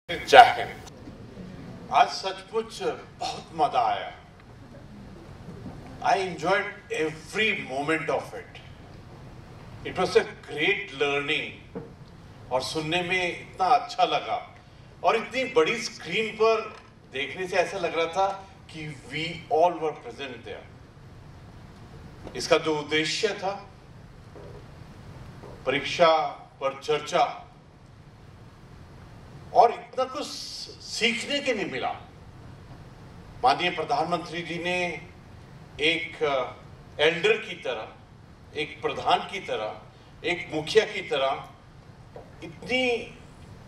जय हिंद। आज सचमुच बहुत मजा आया। I enjoyed every moment of it. It was a great learning और सुनने में इतना अच्छा लगा और इतनी बड़ी स्क्रीन पर देखने से ऐसा लग रहा था कि we all were present there. इसका जो उद्देश्य था, परीक्षा पर चर्चा, और इतना कुछ सीखने के लिए मिला। माननीय प्रधानमंत्री जी ने एक एल्डर की तरह, एक प्रधान की तरह, एक मुखिया की तरह इतनी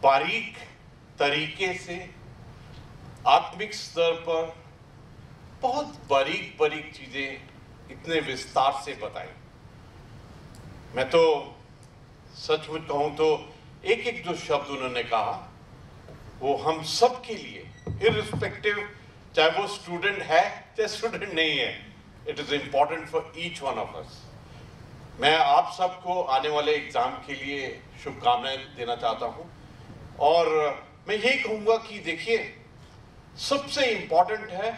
बारीक तरीके से आत्मिक स्तर पर बहुत बारीक बारीक चीजें इतने विस्तार से बताई। मैं तो सचमुच कहूं तो एक एक जो शब्द उन्होंने कहा वो हम सब के लिए इररिस्पेक्टिव, चाहे वो स्टूडेंट है चाहे स्टूडेंट नहीं है, it is important for each one of us. मैं आप सबको आने वाले एग्जाम के लिए शुभकामनाएं देना चाहता हूं और मैं यही कहूंगा कि देखिए, सबसे इंपॉर्टेंट है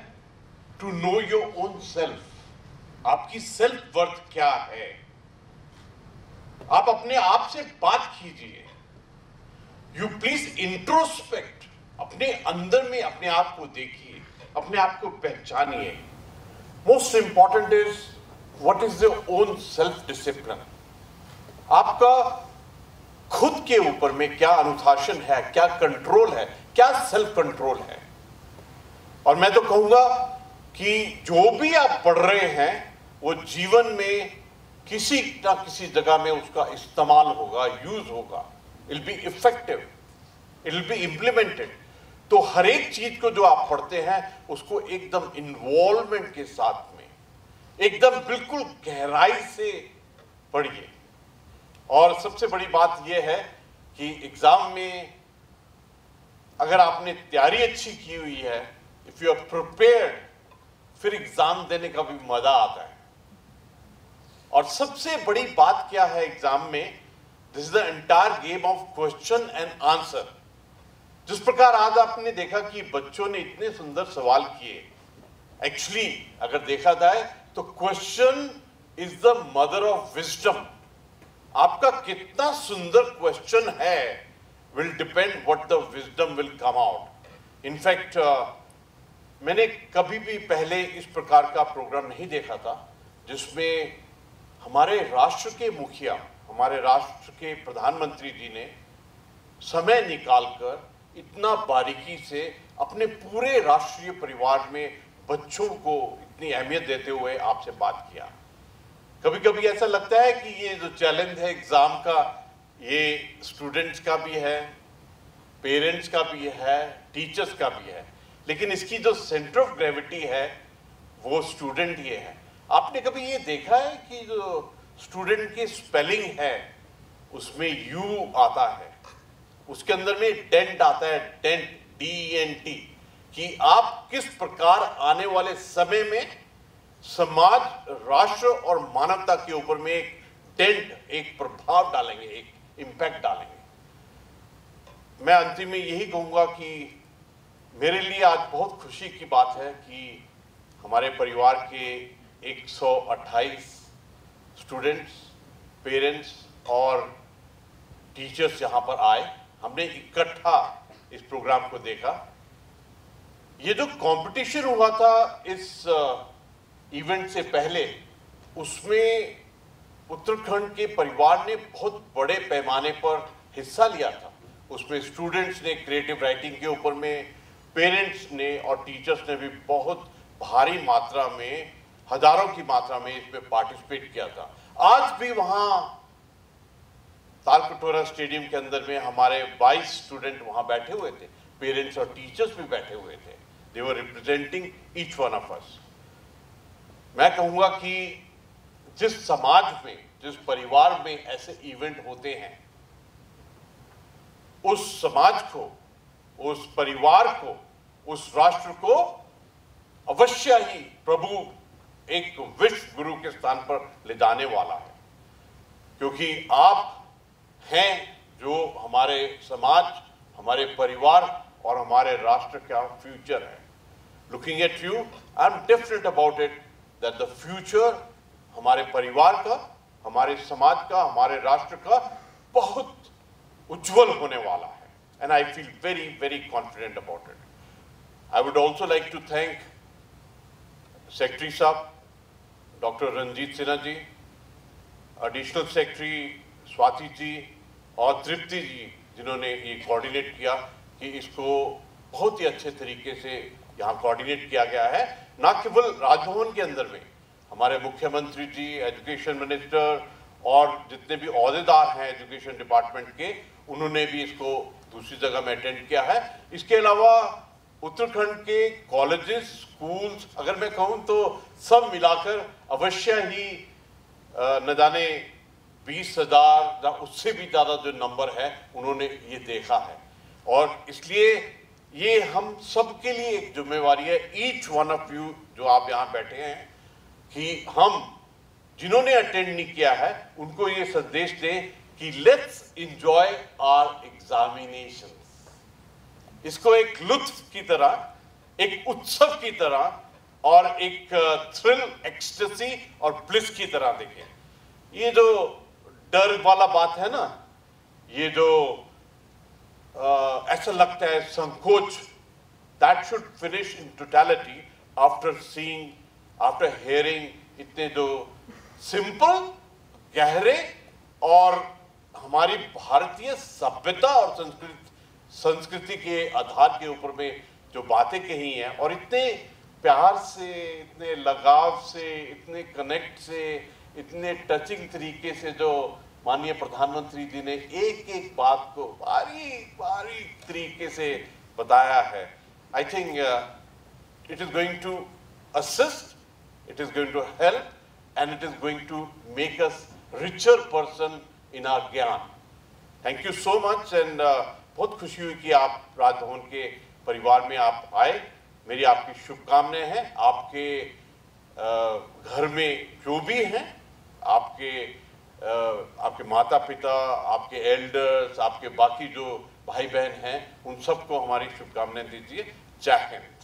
to know your own self. आपकी सेल्फ वर्थ क्या है, आप अपने आप से बात कीजिए। यू प्लीज इंट्रोस्पेक्ट, अपने अंदर में अपने आप को देखिए, अपने आप को पहचानिए। Most important is what is your own self discipline. आपका खुद के ऊपर में क्या अनुशासन है, क्या कंट्रोल है, क्या सेल्फ कंट्रोल है। और मैं तो कहूंगा कि जो भी आप पढ़ रहे हैं वो जीवन में किसी ना किसी जगह में उसका इस्तेमाल होगा, यूज होगा, it will be effective, it will be implemented. तो हर एक चीज को जो आप पढ़ते हैं उसको एकदम इन्वॉल्वमेंट के साथ में, एकदम बिल्कुल गहराई से पढ़िए। और सबसे बड़ी बात यह है कि एग्जाम में अगर आपने तैयारी अच्छी की हुई है, इफ यू आर प्रिपेयर्ड, फिर एग्जाम देने का भी मजा आता है। और सबसे बड़ी बात क्या है एग्जाम में, this is the entire game of question and answer. जिस प्रकार आज आपने देखा कि बच्चों ने इतने सुंदर सवाल किए, एक्चुअली अगर देखा जाए तो question is the mother of wisdom. आपका कितना सुंदर क्वेश्चन है will depend what the wisdom will come out. In fact मैंने कभी भी पहले इस प्रकार का प्रोग्राम नहीं देखा था जिसमें हमारे राष्ट्र के मुखिया, हमारे राष्ट्र के प्रधानमंत्री जी ने समय निकालकर इतना बारीकी से अपने पूरे राष्ट्रीय परिवार में बच्चों को इतनी अहमियत देते हुए आपसे बात किया। कभी कभी ऐसा लगता है कि ये जो चैलेंज है एग्जाम का, ये स्टूडेंट्स का भी है, पेरेंट्स का भी है, टीचर्स का भी है, लेकिन इसकी जो सेंटर ऑफ ग्रेविटी है वो स्टूडेंट ही है। आपने कभी ये देखा है कि जो स्टूडेंट की स्पेलिंग है उसमें यू आता है, उसके अंदर में डेंट आता है, डेंट, DENT, कि आप किस प्रकार आने वाले समय में समाज, राष्ट्र और मानवता के ऊपर में एक डेंट, एक प्रभाव डालेंगे, एक इंपैक्ट डालेंगे। मैं अंतिम में यही कहूंगा कि मेरे लिए आज बहुत खुशी की बात है कि हमारे परिवार के 128 स्टूडेंट्स, पेरेंट्स और टीचर्स यहाँ पर आए। हमने इकट्ठा इस प्रोग्राम को देखा। ये जो कंपटीशन हुआ था इस इवेंट से पहले, उसमें उत्तराखंड के परिवार ने बहुत बड़े पैमाने पर हिस्सा लिया था। उसमें स्टूडेंट्स ने क्रिएटिव राइटिंग के ऊपर में, पेरेंट्स ने और टीचर्स ने भी बहुत भारी मात्रा में, हजारों की मात्रा में इसमें पार्टिसिपेट किया था। आज भी वहां तालकटोरा स्टेडियम के अंदर में हमारे 22 स्टूडेंट वहां बैठे हुए थे, पेरेंट्स और टीचर्स भी बैठे हुए थे। They were representing each one of us. मैं कहूंगा कि जिस समाज में, जिस परिवार में ऐसे इवेंट होते हैं, उस समाज को, उस परिवार को, उस राष्ट्र को अवश्य ही प्रभु एक विश्व गुरु के स्थान पर ले जाने वाला है। क्योंकि आप हैं जो हमारे समाज, हमारे परिवार और हमारे राष्ट्र का फ्यूचर है। Looking at you, I am definite about it that the future हमारे परिवार का, हमारे समाज का, हमारे राष्ट्र का बहुत उज्जवल होने वाला है। And I feel very very confident about it. I would also like to thank secretary साहब doctor Ranjit Sinha ji, additional secretary Swati ji और तृप्ति जी, जिन्होंने ये कोऑर्डिनेट किया कि इसको बहुत ही अच्छे तरीके से यहाँ कोऑर्डिनेट किया गया है। न केवल राजभवन के अंदर में हमारे मुख्यमंत्री जी, एजुकेशन मिनिस्टर और जितने भी ओहदेदार हैं एजुकेशन डिपार्टमेंट के, उन्होंने भी इसको दूसरी जगह में अटेंड किया है। इसके अलावा उत्तराखंड के कॉलेजेस, स्कूल्स, अगर मैं कहूँ तो सब मिलाकर अवश्य ही न जाने 20,000 या उससे भी ज़्यादा जो नंबर है उन्होंने ये देखा है। और इसलिए ये हम सब के लिए एक जिम्मेवारी है, ईच वन ऑफ यू जो आप यहाँ बैठे हैं, कि हम जिन्होंने अटेंड नहीं किया है उनको ये संदेश दें कि लेट्स एंजॉय आवर एग्जामिनेशंस। इसको एक लुत्फ की तरह, एक उत्सव की तरह और एक थ्रिल, एक्सटेसी और ब्लिस की तरह देखें। ये जो डर वाला बात है ना, ये जो ऐसा लगता है संकोच, that should finish in totality after seeing, after hearing इतने जो सिंपल, गहरे और हमारी भारतीय सभ्यता और संस्कृति के आधार के ऊपर में जो बातें कही हैं, और इतने प्यार से, इतने लगाव से, इतने कनेक्ट से, इतने टचिंग तरीके से जो माननीय प्रधानमंत्री जी ने एक एक बात को बारीक बारीक तरीके से बताया है। I think it is going to assist, it is going to help and it is going to make us richer person in our ज्ञान। Thank you so much. And बहुत खुशी हुई कि आप राजभवन के परिवार में आप आए। मेरी आपकी शुभकामनाएं हैं। आपके घर में जो भी हैं, आपके माता पिता, आपके एल्डर्स, आपके बाकी जो भाई बहन हैं, उन सबको हमारी शुभकामनाएं दीजिए। जय हिंद।